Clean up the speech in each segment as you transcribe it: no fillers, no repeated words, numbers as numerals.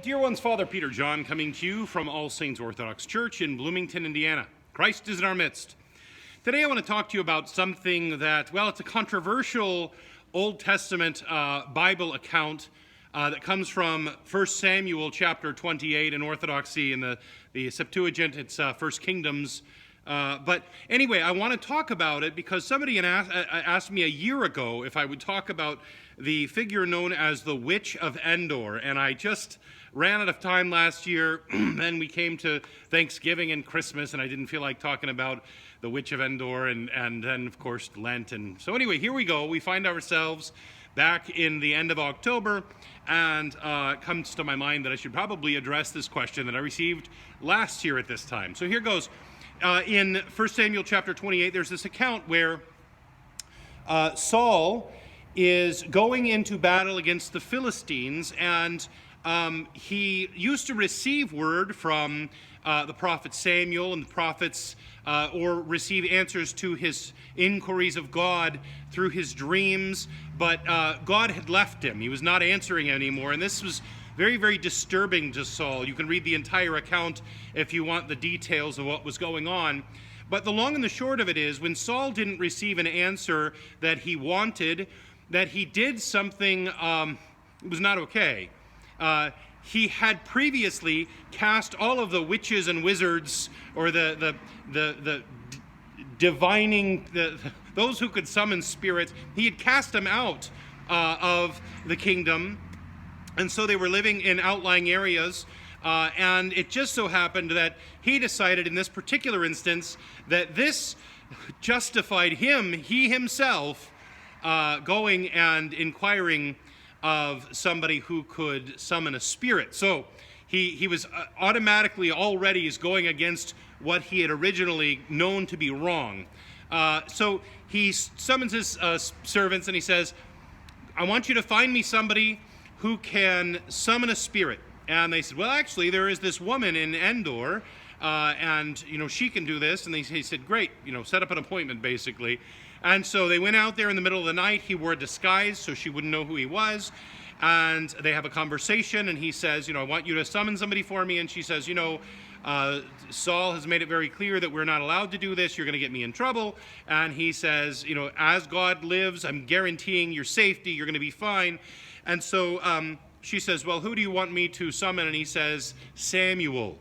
Dear ones, Father Peter John coming to you from All Saints Orthodox Church in Bloomington, Indiana. Christ is in our midst. Today I want to talk to you about something that, well, it's a controversial Old Testament Bible account that comes from 1 Samuel chapter 28 in Orthodoxy. In the Septuagint, it's 1 Kingdoms. But anyway, I want to talk about it because somebody asked me a year ago if I would talk about the figure known as the Witch of Endor, and I just ran out of time last year. Then we came to Thanksgiving and Christmas, and I didn't feel like talking about the Witch of Endor, and then, of course, Lent. And so anyway, here we go. We find ourselves back in the end of October, and it comes to my mind that I should probably address this question that I received last year at this time. So here goes. In 1 Samuel chapter 28, there's this account where Saul is going into battle against the Philistines, and he used to receive word from the prophet Samuel and the prophets, or receive answers to his inquiries of God through his dreams, but God had left him. He was not answering anymore, and this was very, very disturbing to Saul. You can read the entire account if you want the details of what was going on. But the long and the short of it is, when Saul didn't receive an answer that he wanted, that he did something that was not okay. He had previously cast all of the witches and wizards, or the divining, those who could summon spirits, he had cast them out of the kingdom. And so they were living in outlying areas, and it just so happened that he decided in this particular instance that this justified he himself, going and inquiring of somebody who could summon a spirit. So he was automatically already is going against what he had originally known to be wrong. So he summons his servants and he says, I want you to find me somebody who can summon a spirit. And they said, well, actually, there is this woman in Endor, and, she can do this. And he said, great, set up an appointment, basically. And so they went out there in the middle of the night. He wore a disguise so she wouldn't know who he was. And they have a conversation, and he says, I want you to summon somebody for me. And she says, Saul has made it very clear that we're not allowed to do this. You're going to get me in trouble. And he says, as God lives, I'm guaranteeing your safety. You're going to be fine. And so she says, well, who do you want me to summon? And he says, Samuel.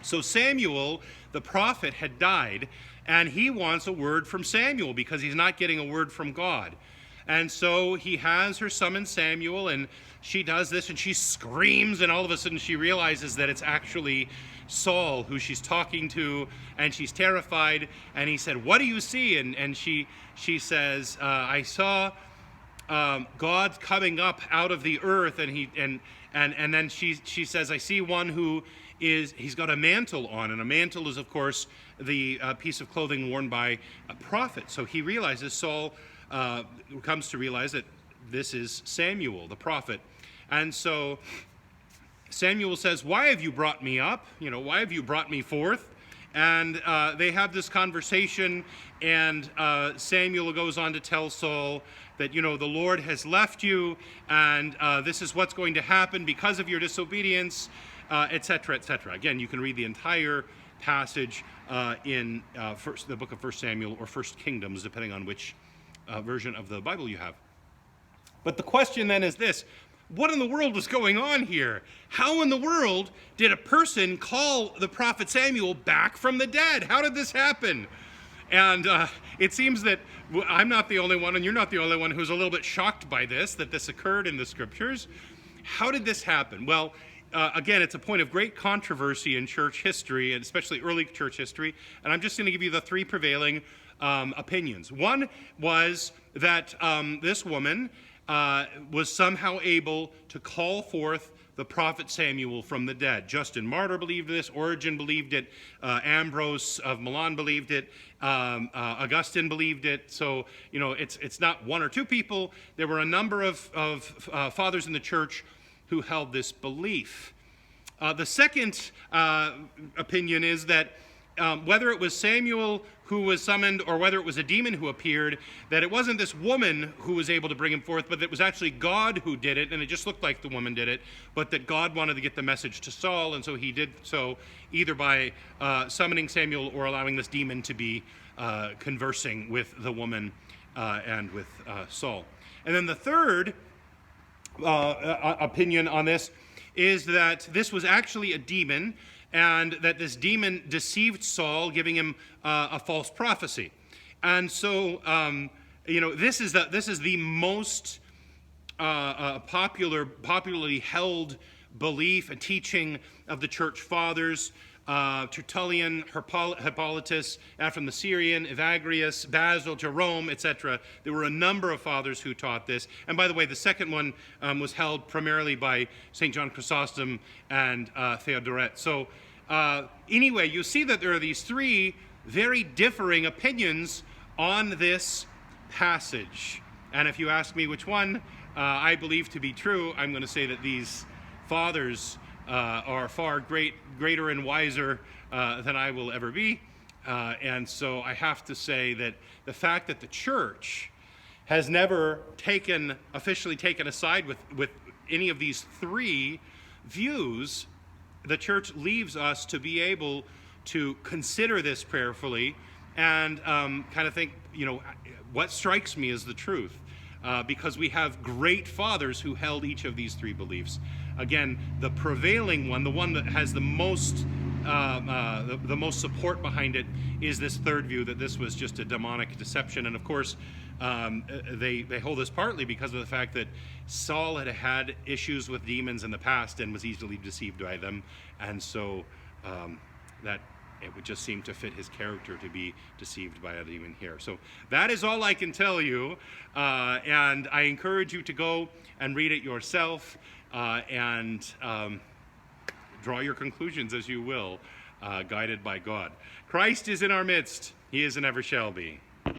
So Samuel, the prophet, had died, and he wants a word from Samuel because he's not getting a word from God. And so he has her summon Samuel, and she does this, and she screams, and all of a sudden she realizes that it's actually Saul who she's talking to, and she's terrified. And he said, what do you see? And she says, I saw God coming up out of the earth, and then she says, I see one who he's got a mantle on, and a mantle is, of course, the piece of clothing worn by a prophet. So he realizes, Saul comes to realize that this is Samuel, the prophet. And so Samuel says, why have you brought me up? Why have you brought me forth? And they have this conversation, and Samuel goes on to tell Saul that, the Lord has left you, and this is what's going to happen because of your disobedience, etc., etc. Again, you can read the entire passage in the book of 1 Samuel or 1 Kingdoms, depending on which version of the Bible you have. But the question then is this: what in the world was going on here? How in the world did a person call the prophet Samuel back from the dead? How did this happen? And it seems that I'm not the only one, and you're not the only one who's a little bit shocked by this, that this occurred in the scriptures. How did this happen? Well, again, it's a point of great controversy in church history, and especially early church history. And I'm just going to give you the three prevailing opinions. One was that this woman was somehow able to call forth the prophet Samuel from the dead. Justin Martyr believed this. Origen believed it. Ambrose of Milan believed it. Augustine believed it. So, it's not one or two people. There were a number of fathers in the church who held this belief. The second opinion is that whether it was Samuel who was summoned or whether it was a demon who appeared, that it wasn't this woman who was able to bring him forth, but that it was actually God who did it, and it just looked like the woman did it, but that God wanted to get the message to Saul, and so he did so either by summoning Samuel or allowing this demon to be conversing with the woman and with Saul. And then the third opinion on this is that this was actually a demon, and that this demon deceived Saul, giving him a false prophecy. And so, this is the most popularly held belief and teaching of the church fathers. Tertullian, Hippolytus, from the Syrian, Evagrius, Basil, Jerome, etc. There were a number of fathers who taught this. And by the way, the second one was held primarily by St. John Chrysostom and Theodoret. So anyway, you see that there are these three very differing opinions on this passage. And if you ask me which one I believe to be true, I'm going to say that these fathers are far greater and wiser than I will ever be. And so I have to say that the fact that the church has never officially taken a side with any of these three views, the church leaves us to be able to consider this prayerfully and kind of think, what strikes me as the truth. Because we have great fathers who held each of these three beliefs. Again, the prevailing one, the one that has the most support behind it, is this third view, that this was just a demonic deception. And of course, they hold this partly because of the fact that Saul had issues with demons in the past and was easily deceived by them, and so that it would just seem to fit his character to be deceived by a demon here. So that is all I can tell you, and I encourage you to go and read it yourself and draw your conclusions as you will, guided by God. Christ is in our midst. He is and ever shall be.